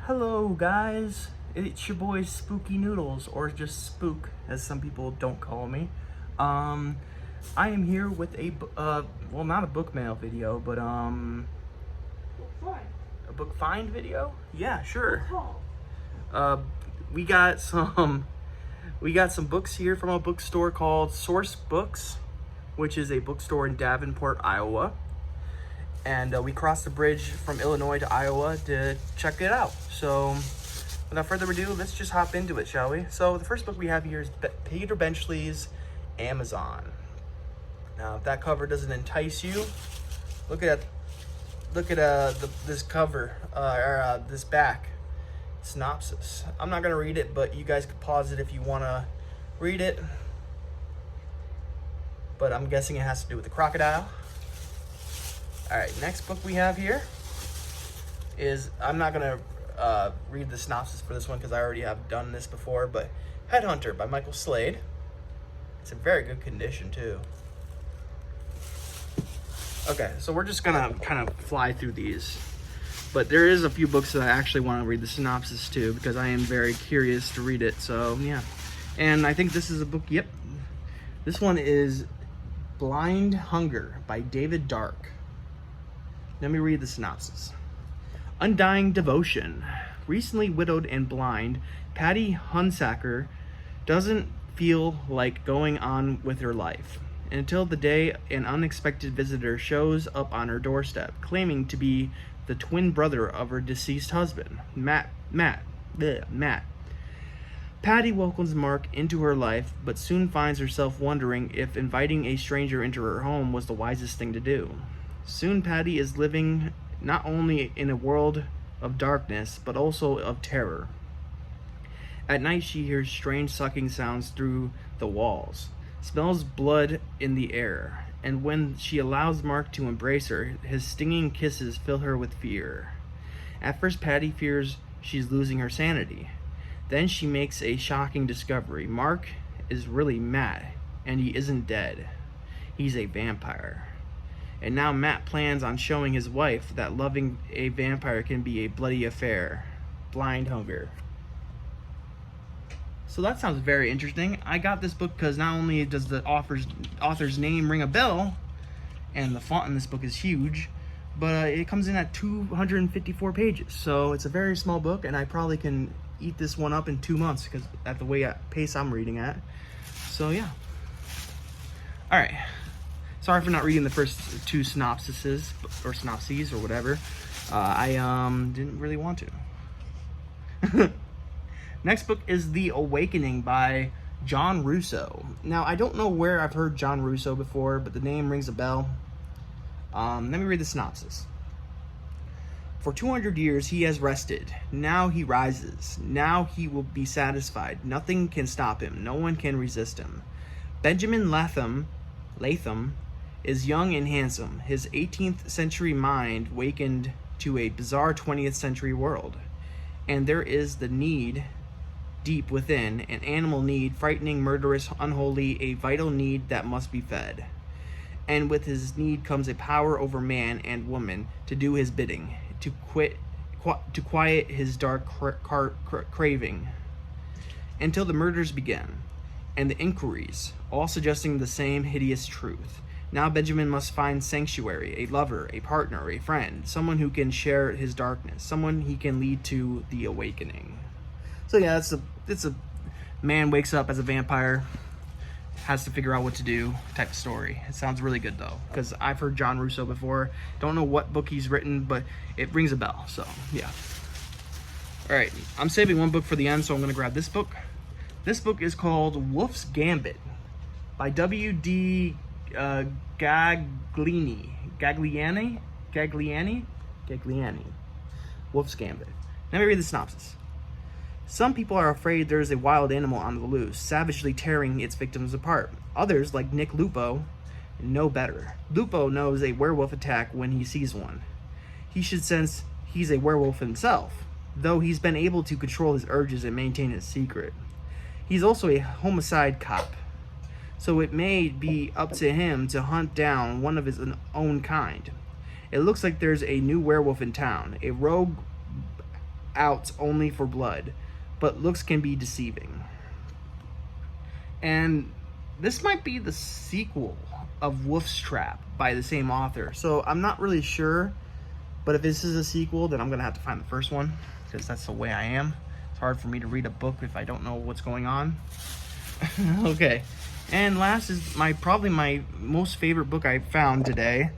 Hello guys, it's your boy Spooky Noodles, or just Spook as some people don't call me. I am here with a, well, not a book mail video, but Book find. a book find video? Yeah, sure. Book haul. We got some books here from a bookstore called Source Books, which is a bookstore in Davenport, Iowa. And we crossed the bridge from Illinois to Iowa to check it out. So without further ado, let's just hop into it, shall we? So the first book we have here is Peter Benchley's Amazon. Now, if that cover doesn't entice you, look at this cover, this back synopsis. I'm not gonna read it, but you guys could pause it if you wanna read it. But I'm guessing it has to do with the crocodile. All right, next book we have here is, I'm not gonna read the synopsis for this one because I already have done this before, but Headhunter by Michael Slade. It's in very good condition too. Okay, so we're just gonna kind of fly through these, but there is a few books that I actually want to read the synopsis to because I am very curious to read it, so yeah. And I think this is a book, yep. This one is Blind Hunger by David Dark. Let me read the synopsis. Undying devotion. Recently widowed and blind, Patty Hunsaker doesn't feel like going on with her life until the day an unexpected visitor shows up on her doorstep, claiming to be the twin brother of her deceased husband, Matt. Patty welcomes Mark into her life, but soon finds herself wondering if inviting a stranger into her home was the wisest thing to do. Soon Patty is living not only in a world of darkness, but also of terror. At night she hears strange sucking sounds through the walls, smells blood in the air, and when she allows Mark to embrace her, his stinging kisses fill her with fear. At first Patty fears she's losing her sanity. Then she makes a shocking discovery. Mark is really Matt, and he isn't dead. He's a vampire. And now Matt plans on showing his wife that loving a vampire can be a bloody affair. Blind Hunger. So that sounds very interesting. I got this book because not only does the author's name ring a bell, and the font in this book is huge, but it comes in at 254 pages. So it's a very small book, and I probably can eat this one up in 2 months because at the pace I'm reading at. So yeah. All right. Sorry for not reading the first two synopses or whatever. I didn't really want to. Next book is The Awakening by John Russo. Now, I don't know where I've heard John Russo before, but the name rings a bell. Let me read the synopsis. For 200 years he has rested. Now he rises. Now he will be satisfied. Nothing can stop him. No one can resist him. Benjamin Latham is young and handsome, his 18th century mind wakened to a bizarre 20th century world. And there is the need deep within, an animal need, frightening, murderous, unholy, a vital need that must be fed. And with his need comes a power over man and woman to do his bidding, to quiet his dark craving. Until the murders begin, and the inquiries, all suggesting the same hideous truth. Now Benjamin must find sanctuary, a lover, a partner, a friend, someone who can share his darkness, someone he can lead to the awakening. So yeah, it's a man wakes up as a vampire, has to figure out what to do type of story. It sounds really good though, because I've heard John Russo before. Don't know what book he's written, but it rings a bell, so yeah. All right, I'm saving one book for the end, so I'm gonna grab this book. This book is called Wolf's Gambit by W.D. Gagliani. Wolf's Gambit. Let me read the synopsis. Some people are afraid there is a wild animal on the loose, savagely tearing its victims apart. Others, like Nick Lupo, know better. Lupo knows a werewolf attack when he sees one. He should sense he's a werewolf himself, though he's been able to control his urges and maintain his secret. He's also a homicide cop, so it may be up to him to hunt down one of his own kind. It looks like there's a new werewolf in town, a rogue out only for blood, but looks can be deceiving. And this might be the sequel of Wolf's Trap by the same author. So I'm not really sure, but if this is a sequel, then I'm gonna have to find the first one, because that's the way I am. It's hard for me to read a book if I don't know what's going on. Okay, and last is probably my most favorite book I found today.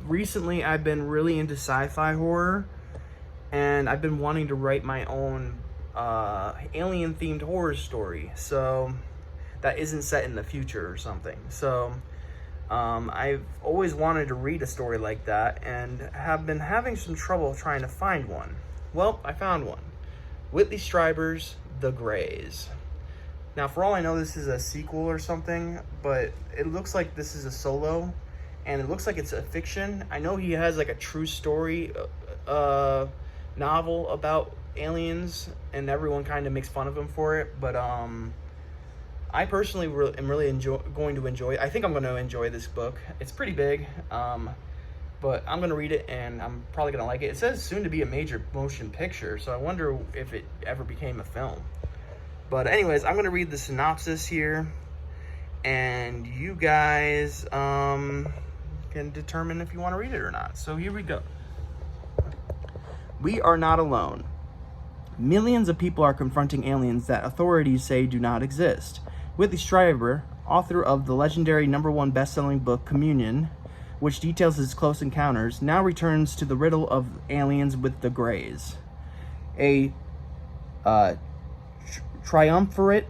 Recently I've been really into sci-fi horror, and I've been wanting to write my own alien themed horror story, so that isn't set in the future or something. So I've always wanted to read a story like that, and have been having some trouble trying to find one. Well, I found one. Whitley Strieber's The Greys. Now, for all I know, this is a sequel or something, but it looks like this is a solo, and it looks like it's a fiction. I know he has like a true story novel about aliens, and everyone kind of makes fun of him for it, but I personally am really going to enjoy it. I think I'm going to enjoy this book. It's pretty big, but I'm going to read it, and I'm probably going to like it. It says soon to be a major motion picture, so I wonder if it ever became a film. But anyways, I'm going to read the synopsis here, and you guys can determine if you want to read it or not. So here we go. We are not alone. Millions of people are confronting aliens that authorities say do not exist. Whitley Strieber, author of the legendary #1 best-selling book Communion, which details his close encounters, now returns to the riddle of aliens with the Greys. A triumvirate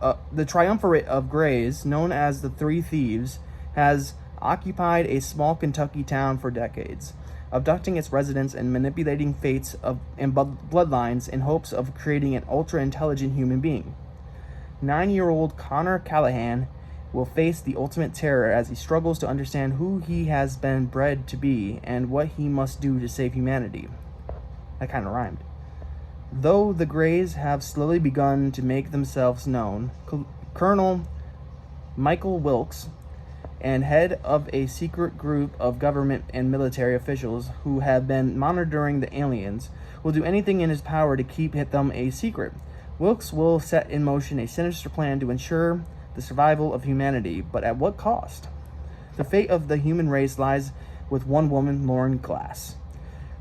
of Greys, known as the Three Thieves, has occupied a small Kentucky town for decades, abducting its residents and manipulating fates and bloodlines in hopes of creating an ultra-intelligent human being. 9-year-old Connor Callahan will face the ultimate terror as he struggles to understand who he has been bred to be and what he must do to save humanity. That kind of rhymed. Though the Greys have slowly begun to make themselves known, Colonel Michael Wilkes, and head of a secret group of government and military officials who have been monitoring the aliens, will do anything in his power to keep them a secret. Wilkes will set in motion a sinister plan to ensure the survival of humanity, but at what cost? The fate of the human race lies with one woman, Lauren Glass.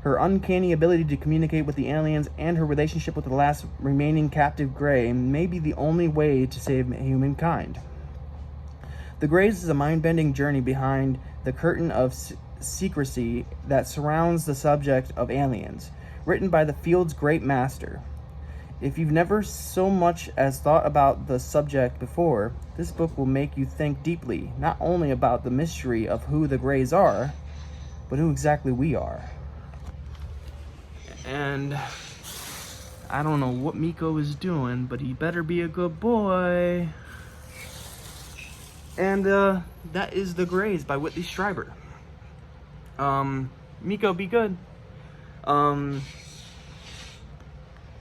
Her uncanny ability to communicate with the aliens and her relationship with the last remaining captive Grey may be the only way to save humankind. The Greys is a mind-bending journey behind the curtain of secrecy that surrounds the subject of aliens, written by the field's great master. If you've never so much as thought about the subject before, this book will make you think deeply, not only about the mystery of who the Greys are, but who exactly we are. And I don't know what Miko is doing, but he better be a good boy. And that is The Greys by Whitley Strieber. Miko, be good.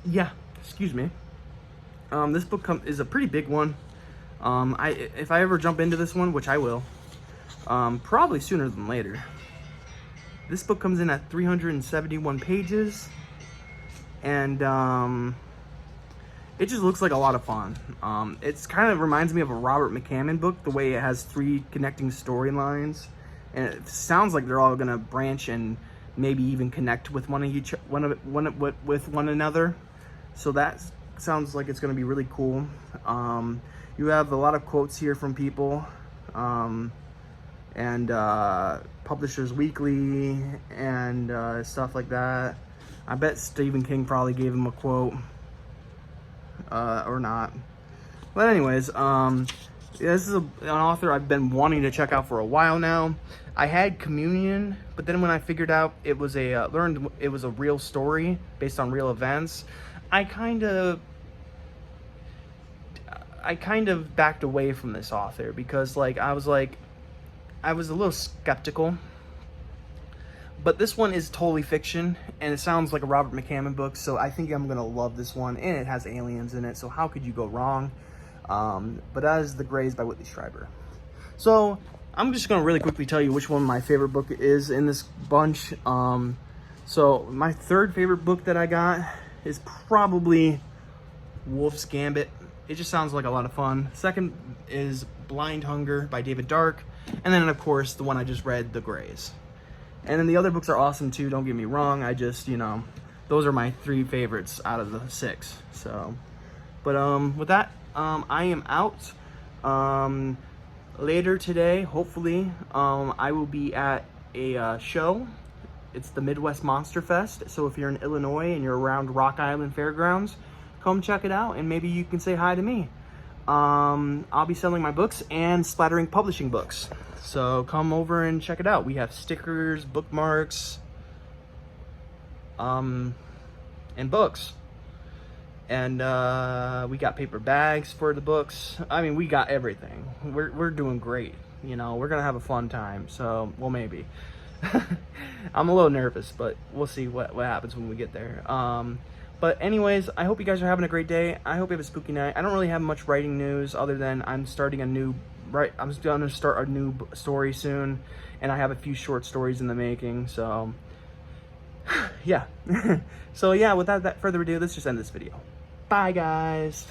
Yeah, excuse me. This book is a pretty big one. If I ever jump into this one, which I will, probably sooner than later. This book comes in at 371 pages, and it just looks like a lot of fun. It's kind of reminds me of a Robert McCammon book, the way it has 3 connecting storylines, and it sounds like they're all gonna branch and maybe even connect with one another. So that sounds like it's gonna be really cool. You have a lot of quotes here from people, and Publishers Weekly and stuff like that. I bet Stephen King probably gave him a quote, or not. But anyways, this is an author I've been wanting to check out for a while now. I had Communion, but then when I figured out it was learned it was a real story based on real events, I kind of backed away from this author, because I was a little skeptical. But this one is totally fiction, and it sounds like a Robert McCammon book, so I think I'm gonna love this one, and it has aliens in it, so how could you go wrong? But that is The Greys by Whitley Strieber. So I'm just gonna really quickly tell you which one my favorite book is in this bunch. So my third favorite book that I got is probably Wolf's Gambit. It just sounds like a lot of fun. Second is Blind Hunger by David Dark. And then, of course, the one I just read, The Greys. And then the other books are awesome too, don't get me wrong. I just, you know, those are my 3 favorites out of the 6. So, but with that, I am out. Later today, hopefully, I will be at a show. It's the Midwest Monster Fest. So if you're in Illinois and you're around Rock Island Fairgrounds, come check it out and maybe you can say hi to me. I'll be selling my books and Splattering Publishing books. So come over and check it out. We have stickers, bookmarks, and books. And we got paper bags for the books. I mean, we got everything. We're doing great. You know, we're gonna have a fun time. So, well, maybe. I'm a little nervous, but we'll see what happens when we get there. But anyways, I hope you guys are having a great day. I hope you have a spooky night. I don't really have much writing news other than I'm gonna start a new story soon, and I have a few short stories in the making. So, yeah. So yeah, without further ado, let's just end this video. Bye, guys.